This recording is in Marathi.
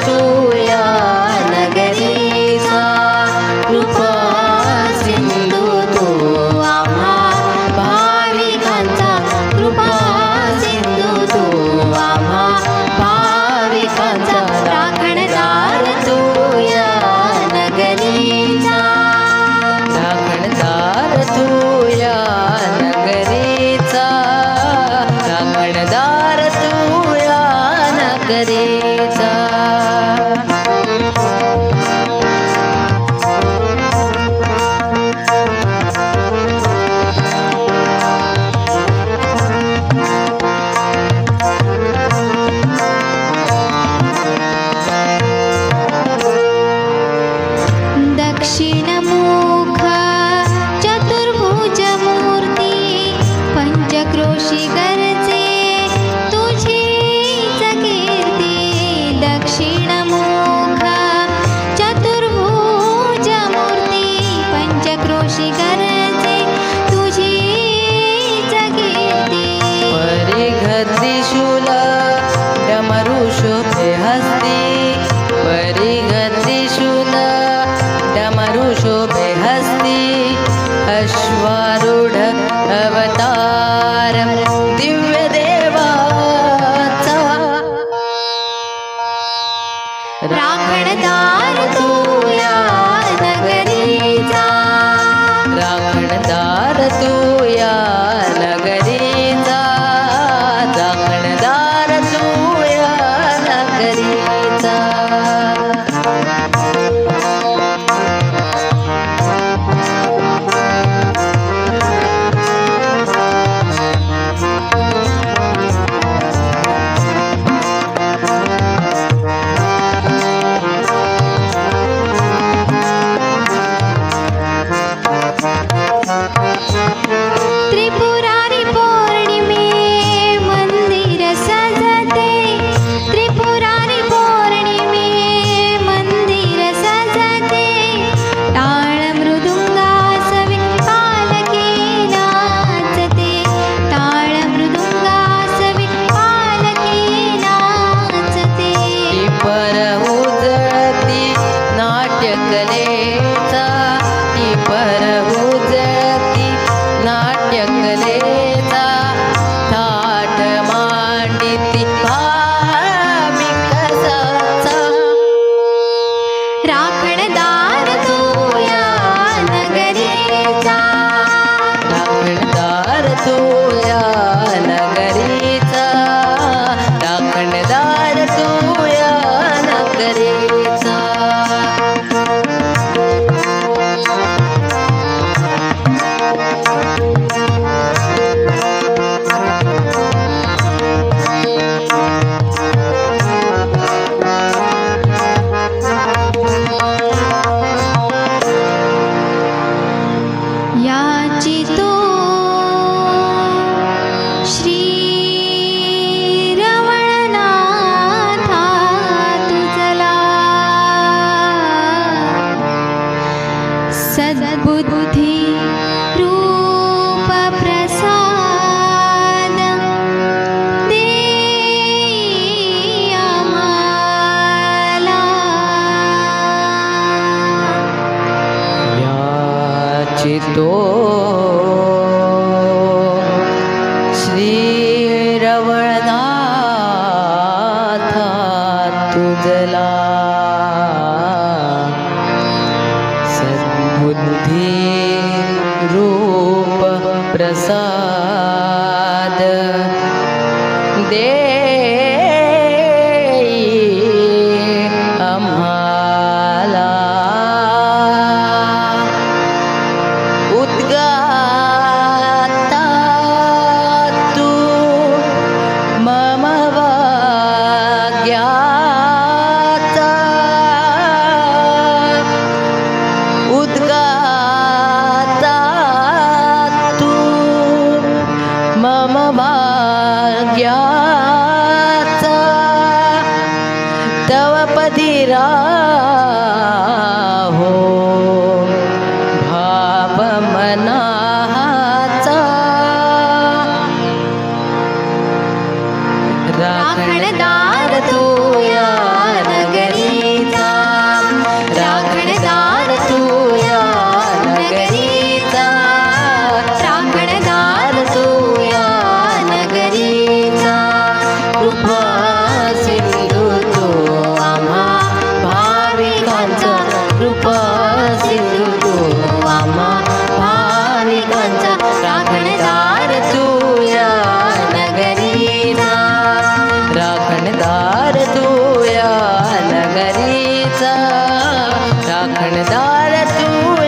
तू या नगरीचा, कृपा सिंधू तू आम्हा भाविकांचा, कृपा सिंधू तू आम्हा भाविकांचा, राखणदार तू या नगरीचा, राखणदार तू या नगरीचा, राखणदार तू या नगरीचा. दक्षिणमुख चतुर्भुज मूर्ती, पंचक्रोशी गरजे तुझीच कीर्ती. दक्षिणमुख चतुर्भुज मूर्ती, पंचक्रोशी गरजे तुझीच कीर्ती. परिघ त्रिशूल डमरू शोभे हस्ती, परिघ त्रिशूल डमरू शोभे हस्ती, अश्वारूढ अवतार दिव्य देवाचा, राखणदार तू या नगरीचा, राखणदार तू या नगरीचा, राखणदार तू या नगरीचा. त्रिपुरारी पौर्णिमे मंदिर सजते, त्रिपुरारी पौर्णिमे मंदिर सजते. टाळ मृदुंगासवे पालकी नाचते, टाळ मृदुंगासवे पालकी नाचते. टिपर उजळती नाट्यकलेचा, टिपर उजळती नाट्यकलेचा, थाट मांडिती भाविक साचा, राखणदार तू या नगरीचा, राखणदार तू या नगरीचा, राखणदार तू या नगरीचा. याचितो श्री रवळनाथा तुझला, सद्बुद्धी रूप प्रसाद देई आम्हाला. याचितो श्री रवळनाथा तुझला, सद्बुद्धी रूप प्रसाद देई आम्हाला. उद्गाता तू मम भाग्याचा, उद्गाता तू मम भाग्याचा, तव पदिरा हो भाव मनाचा, राखणदार तू या नगरी दार तुळशीचे